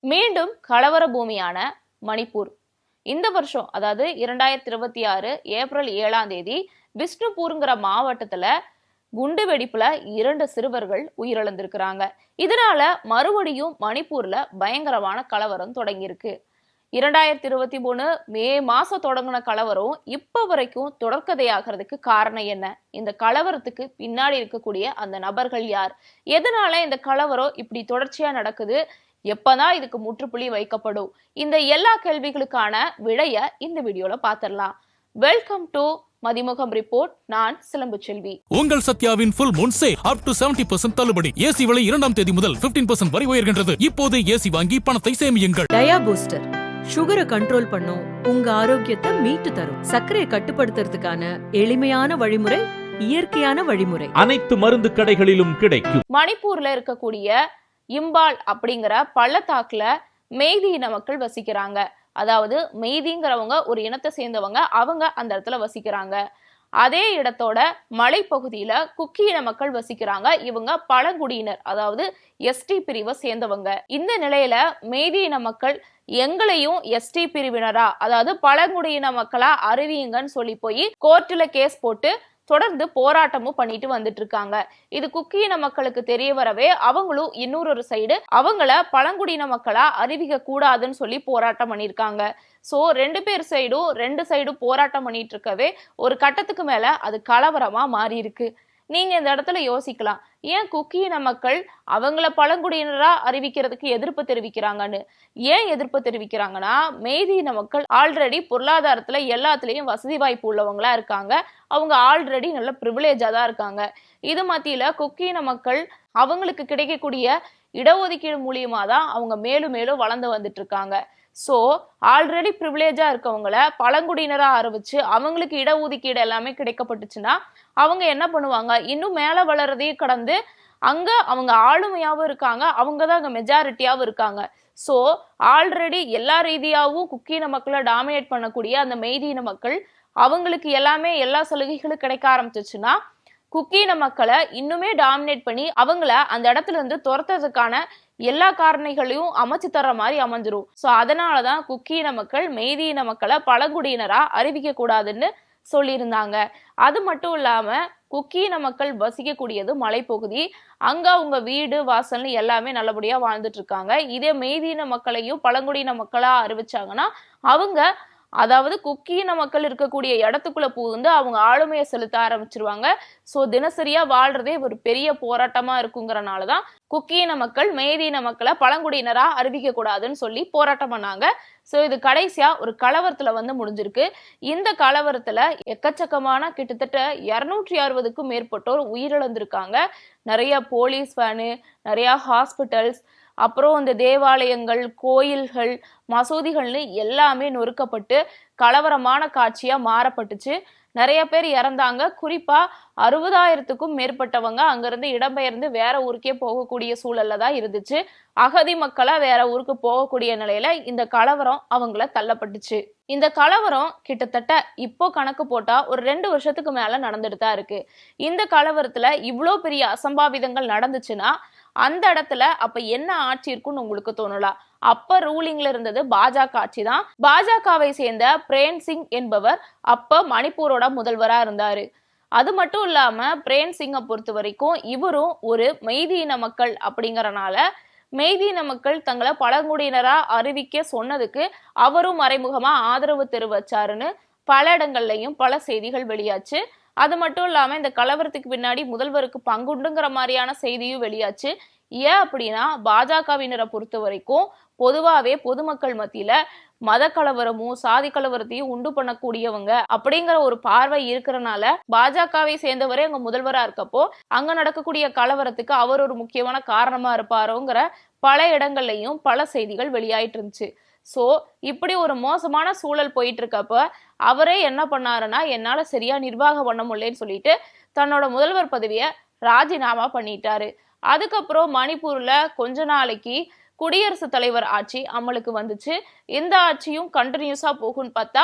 மீண்டும் கலவர பூமியான மணிப்பூர். இந்த வருஷம் அதாவது 2026 ஏப்ரல் 7ஆம் தேதி பிஷ்ணுபூர்ங்கிற மாவட்டத்துல குண்டு வெடிப்புல 2 சிறுவர்கள் உயிரிழந்திருக்கிறாங்க. இதனால மறுபடியும் மணிப்பூர்ல பயங்கரமான கலவரம் தொடங்கியிருக்கு. 2023 மே மாசம் தொடங்கின கலவரம் இப்ப வரைக்கும் தொடர்கதையாகிறதுக்கு காரணம் என்ன? இந்த கலவரத்துக்கு பின்னாடி இருக்கக்கூடிய அந்த நபர்கள் யார்? எதனால இந்த கலவரம் இப்படி தொடர்ச்சியா நடக்குது? எப்பதான் இதுக்கு முற்றுப்புள்ளி வைக்கப்படும்? இந்த எல்லா கேள்விகளுக்கான விடைய இந்த வீடியோல பாத்திரலாம். Welcome to Mathimugam report. நான் சிலம்பு செல்வி. உங்கள் சத்யாவின் full moon sale up to 70% தள்ளுபடி. ஏசி விலை 2ஆம் தேதி முதல் 15% வரை உயர்கின்றது. இப்போது ஏசி வாங்கி பணத்தை சேமியுங்கள். டயா பூஸ்டர் சுகரை கண்ட்ரோல் பண்ணும், உங்க ஆரோக்கியத்தை மீட்டு தரும். சர்க்கரையை கட்டுப்படுத்துறதுக்கான எளிமையான வழிமுறை, இயற்கையான வழிமுறை. அனைத்து மருந்து கடைகளிலும் கிடைக்கும். மணிப்பூர்ல இருக்கக்கூடிய இம்பால் அப்படிங்கிற பள்ளத்தாக்குல மெய்தி இன மக்கள் வசிக்கிறாங்க. அதாவது மெய்திங்கிறவங்க ஒரு இனத்தை சேர்ந்தவங்க, அவங்க அந்த இடத்துல வசிக்கிறாங்க. அதே இடத்தோட மலைப்பகுதியில குக்கி இன மக்கள் வசிக்கிறாங்க. இவங்க பழங்குடியினர், அதாவது எஸ்டி பிரிவை சேர்ந்தவங்க. இந்த நிலையில மெய்தி இன மக்கள் எங்களையும் எஸ்டி பிரிவினரா, அதாவது பழங்குடியின மக்களா அறிவியுங்கன்னு சொல்லி போய் கோர்ட்ல கேஸ் போட்டு தொடர்ந்து போராட்டமும் பண்ணிட்டு வந்துட்டு இருக்காங்க. இது குக்கியின மக்களுக்கு தெரிய வரவே அவங்களும் இன்னொரு சைடு அவங்கள பழங்குடியின மக்களா அறிவிக்க கூடாதுன்னு சொல்லி போராட்டம் பண்ணிருக்காங்க. சோ ரெண்டு சைடும் போராட்டம் பண்ணிட்டு இருக்கவே ஒரு கட்டத்துக்கு மேல அது கலவரமா மாறி இருக்கு. நீங்க இந்த இடத்துல யோசிக்கலாம், ஏன் குக்கியின மக்கள் அவங்கள பழங்குடியினரா அறிவிக்கிறதுக்கு எதிர்ப்பு தெரிவிக்கிறாங்கன்னு. ஏன் எதிர்ப்பு தெரிவிக்கிறாங்கன்னா, மெய்தி இன மக்கள் ஆல்ரெடி பொருளாதாரத்துல எல்லாத்துலயும் வசதி வாய்ப்பு உள்ளவங்களா இருக்காங்க. அவங்க ஆல்ரெடி நல்ல பிரிவிலேஜா தான் இருக்காங்க. இது மத்தியில குக்கியின மக்கள் அவங்களுக்கு கிடைக்கக்கூடிய இடஒதுக்கீடு மூலியமா தான் அவங்க மேலும் மேலும் வளர்ந்து வந்துட்டு இருக்காங்க. சோ ஆல்ரெடி பிரிவிலேஜா இருக்கவங்கள பழங்குடியினரா அறிவிச்சு அவங்களுக்கு இடஒதுக்கீடு எல்லாமே கிடைக்கப்பட்டுச்சுன்னா அவங்க என்ன பண்ணுவாங்க, இன்னும் மேல வளர்றதையே கடந்து அங்க அவங்க ஆளுமையாவும் இருக்காங்க, அவங்கதான் அங்க மெஜாரிட்டியாவும் இருக்காங்க. சோ ஆல்ரெடி எல்லா ரீதியாவும் குக்கியின மக்களை டாமினேட் பண்ணக்கூடிய அந்த மெய்தியின மக்கள் அவங்களுக்கு எல்லா சலுகைகளும் கிடைக்க ஆரம்பிச்சிச்சுன்னா குக்கியின மக்களை இன்னுமே டாமினேட் பண்ணி அவங்கள அந்த இடத்துல இருந்து துரத்துறதுக்கான எல்லா காரணிகளையும் அமைச்சு தர்ற மாதிரி அமைஞ்சிரும். சோ அதனாலதான் குக்கியின மக்கள் மெய்தியின மக்களை பழங்குடியினரா அறிவிக்க கூடாதுன்னு சொல்லியிருந்தாங்க. அது மட்டும் இல்லாம குக்கியின மக்கள் வசிக்கக்கூடியது மலைப்பகுதி. அங்க அவங்க வீடு வாசல்னு எல்லாமே நல்லபடியா வாழ்ந்துட்டு இருக்காங்க. இதே மெய்தியின மக்களையும் பழங்குடியின மக்களா அறிவிச்சாங்கன்னா அவங்க, அதாவது குக்கியின மக்கள் இருக்கக்கூடிய இடத்துக்குள்ள புகுந்து அவங்க ஆளுமையை செலுத்த ஆரம்பிச்சிருவாங்க. சோ தினசரியா வாழ்றதே ஒரு பெரிய போராட்டமா இருக்குங்கிறனாலதான் குக்கியின மக்கள் மெய்தியின மக்களை பழங்குடியினரா அறிவிக்க கூடாதுன்னு சொல்லி போராட்டம் பண்ணாங்க. சோ இது கடைசியா ஒரு கலவரத்துல முடிஞ்சிருக்கு. இந்த கலவரத்துல எக்கச்சக்கமான கிட்டத்தட்ட 260க்கும் மேற்பட்டோர் உயிரிழந்திருக்காங்க. நிறைய போலீஸ் வேனு, நிறைய ஹாஸ்பிட்டல்ஸ், அப்புறம் இந்த தேவாலயங்கள், கோயில்கள், மசூதிகள்னு எல்லாமே நொறுக்கப்பட்டு கலவரமான காட்சியா மாறப்பட்டுச்சு. நிறைய பேர் இறந்தாங்க. குறிப்பா 60,000க்கும் மேற்பட்டவங்க அங்கிருந்து இடம்பெயர்ந்து வேற ஊருக்கே போகக்கூடிய சூழல்ல தான் இருந்துச்சு. அகதி மக்களா வேற ஊருக்கு போகக்கூடிய நிலையில இந்த கலவரம் அவங்கள தள்ளப்பட்டுச்சு. இந்த கலவரம் கிட்டத்தட்ட இப்போ கணக்கு போட்டா ஒரு 2 வருஷத்துக்கு மேல நடந்துட்டு தான் இருக்கு. இந்த கலவரத்துல இவ்வளோ பெரிய அசம்பாவிதங்கள் நடந்துச்சுன்னா அந்த இடத்துல அப்ப என்ன ஆட்சி இருக்குன்னு உங்களுக்கு தோணலாம். அப்ப ரூலிங்ல இருந்தது பாஜக ஆட்சி தான். பாஜகவை சேர்ந்த பிரேம் சிங் என்பவர் அப்ப மணிப்பூரோட முதல்வரா இருந்தாரு. அது மட்டும் இல்லாம பிரேம் சிங்கை பொறுத்த வரைக்கும் இவரும் ஒரு மெய்தி இன மக்கள் அப்படிங்கறனால மெய்தி இன மக்கள் தங்களை பழங்குடியினரா அறிவிக்க சொன்னதுக்கு அவரும் மறைமுகமா ஆதரவு தெரிவிச்சாருன்னு பல இடங்கள்லயும் பல செய்திகள் வெளியாச்சு. அது மட்டும் இல்லாம இந்த கலவரத்துக்கு பின்னாடி முதல்வருக்கு பங்குண்டுங்கிற மாதிரியான செய்தியும் வெளியாச்சு. ஏன் அப்படின்னா, பாஜகவினரை பொறுத்த வரைக்கும் பொதுவாவே பொதுமக்கள் மத்தியில மத கலவரமும் சாதி கலவரத்தையும் உண்டு பண்ணக்கூடியவங்க அப்படிங்கிற ஒரு பார்வை இருக்கிறனால பாஜகவை சேர்ந்தவரே அங்க முதல்வரா இருக்கப்போ அங்க நடக்கக்கூடிய கலவரத்துக்கு அவர் ஒரு முக்கியமான காரணமா இருப்பாரோங்கிற பல இடங்கள்லயும் பல செய்திகள் வெளியாயிட்டு இருந்துச்சு. சோ இப்படி ஒரு மோசமான சூழல் போயிட்டு இருக்கப்ப அவரே என்ன பண்ணாருன்னா, என்னால சரியா நிர்வாகம் பண்ண முடியலன்னு சொல்லிட்டு தன்னோட முதல்வர் பதவியை ராஜினாமா பண்ணிட்டாரு. அதுக்கப்புறம் மணிப்பூர்ல கொஞ்ச நாளைக்கு குடியரசுத் தலைவர் ஆட்சி அமலுக்கு வந்துச்சு. இந்த ஆட்சியும் கண்டினியூஸா போகும்னு பார்த்தா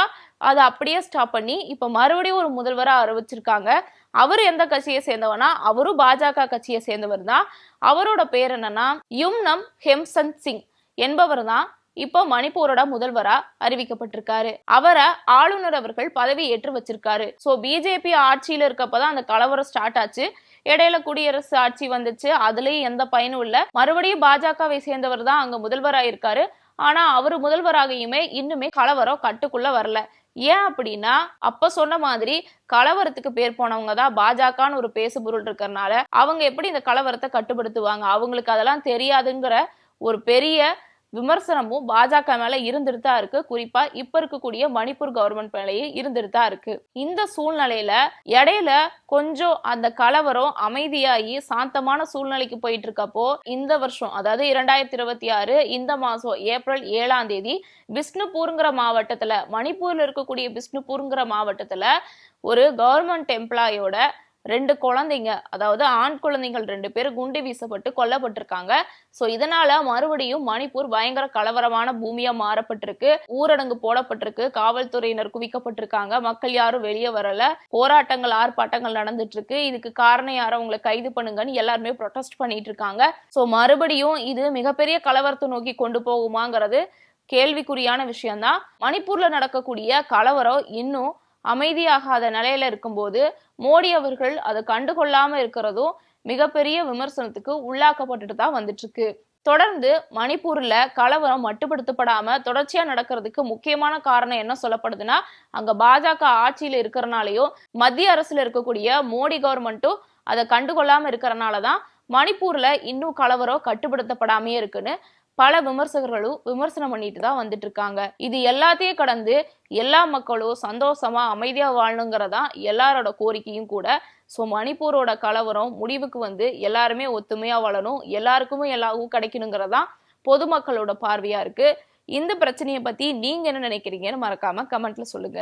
அதை அப்படியே ஸ்டாப் பண்ணி இப்ப மறுபடியும் ஒரு முதல்வரா அறிவிச்சிருக்காங்க. அவரு எந்த கட்சியை சேர்ந்தவனா, அவரும் பாஜக கட்சியை சேர்ந்தவர் தான். அவரோட பேர் என்னன்னா யும்னம் ஹெம்சந்த் சிங். என்பவர் தான் இப்போ மணிப்பூரோட முதல்வரா அறிவிக்கப்பட்டிருக்காரு. அவரை ஆளுநர் அவர்கள் பதவி ஏற்று வச்சிருக்காரு. சோ பிஜேபி ஆட்சியில இருக்கப்பதான் அந்த கலவரம் ஸ்டார்ட் ஆச்சு. இடையில குடியரசு ஆட்சி வந்துச்சு, அதுலயும் எந்த பயனும் இல்ல. மறுபடியும் பாஜகவை சேர்ந்தவர் தான் அங்க முதல்வராயிருக்காரு. ஆனா அவரு முதல்வராகியுமே இன்னுமே கலவரம் கட்டுக்குள்ள வரல. ஏன் அப்படின்னா அப்ப சொன்ன மாதிரி கலவரத்துக்கு பேர் போனவங்க தான் பாஜகன்னு ஒரு பேசுபொருள் இருக்கிறதுனால அவங்க எப்படி இந்த கலவரத்தை கட்டுப்படுத்துவாங்க, அவங்களுக்கு அதெல்லாம் தெரியாதுங்கிற ஒரு பெரிய விமர்சனமும் பாஜக மேல இருந்துட்டு தான் இருக்கு. குறிப்பா இப்ப இருக்கக்கூடிய மணிப்பூர் கவர்மெண்ட் மேலேயே இருந்துட்டு தான் இருக்கு. இந்த சூழ்நிலையில இடையில கொஞ்சம் அந்த கலவரம் அமைதியாகி சாந்தமான சூழ்நிலைக்கு போயிட்டு இருக்கப்போ இந்த வருஷம், அதாவது 2026 இந்த மாசம் ஏப்ரல் 7ஆம் தேதி பிஷ்ணுபூர்ங்கிற மாவட்டத்துல, மணிப்பூர்ல இருக்கக்கூடிய பிஷ்ணுபூர்ங்கிற மாவட்டத்துல ஒரு கவர்மெண்ட் எம்ப்ளாயோட 2 குழந்தைங்க, அதாவது ஆண் குழந்தைகள் 2 பேர் குண்டு வீசப்பட்டு கொல்லப்பட்டிருக்காங்க. சோ இதனால மறுபடியும் மணிப்பூர் பயங்கர கலவரமான பூமியா மாறப்பட்டிருக்கு. ஊரடங்கு போடப்பட்டிருக்கு, காவல்துறையினர் குவிக்கப்பட்டிருக்காங்க, மக்கள் யாரும் வெளியே வரல, போராட்டங்கள் ஆர்ப்பாட்டங்கள் நடந்துட்டு இருக்கு. இதுக்கு காரணம் யாரும், அவங்களை கைது பண்ணுங்கன்னு எல்லாருமே ப்ரொடெஸ்ட் பண்ணிட்டு இருக்காங்க. சோ மறுபடியும் இது மிகப்பெரிய கலவரத்தை நோக்கி கொண்டு போகுமாங்கிறது கேள்விக்குறியான விஷயம்தான். மணிப்பூர்ல நடக்கக்கூடிய கலவரம் இன்னும் அமைதியாகாத நிலையில இருக்கும்போது மோடி அவர்கள் அதை கண்டுகொள்ளாம இருக்கிறதும் மிகப்பெரிய விமர்சனத்துக்கு உள்ளாக்கப்பட்டுட்டு தான் வந்துட்டு இருக்கு. தொடர்ந்து மணிப்பூர்ல கலவரம் மட்டுப்படுத்தப்படாம தொடர்ச்சியா நடக்கிறதுக்கு முக்கியமான காரணம் என்ன சொல்லப்படுதுன்னா, அங்க பாஜக ஆட்சியில இருக்கிறனாலையும் மத்திய அரசுல இருக்கக்கூடிய மோடி கவர்மெண்ட்டும் அதை கண்டுகொள்ளாம இருக்கிறனாலதான் மணிப்பூர்ல இன்னும் கலவரம் கட்டுப்படுத்தப்படாமே இருக்குன்னு பல விமர்சகர்களும் விமர்சனம் பண்ணிட்டு தான் வந்துட்டு இருக்காங்க. இது எல்லாத்தையும் கடந்து எல்லா மக்களும் சந்தோஷமா அமைதியா வாழணுங்கிறதா எல்லாரோட கோரிக்கையும் கூட. சோ மணிப்பூரோட கலவரம் முடிவுக்கு வந்து எல்லாருமே ஒத்துமையா வாழணும், எல்லாருக்குமே எல்லாவும் கிடைக்கணுங்கிறதா பொதுமக்களோட பார்வையா இருக்கு. இந்த பிரச்சனையை பத்தி நீங்க என்ன நினைக்கிறீங்கன்னு மறக்காம கமெண்ட்ல சொல்லுங்க.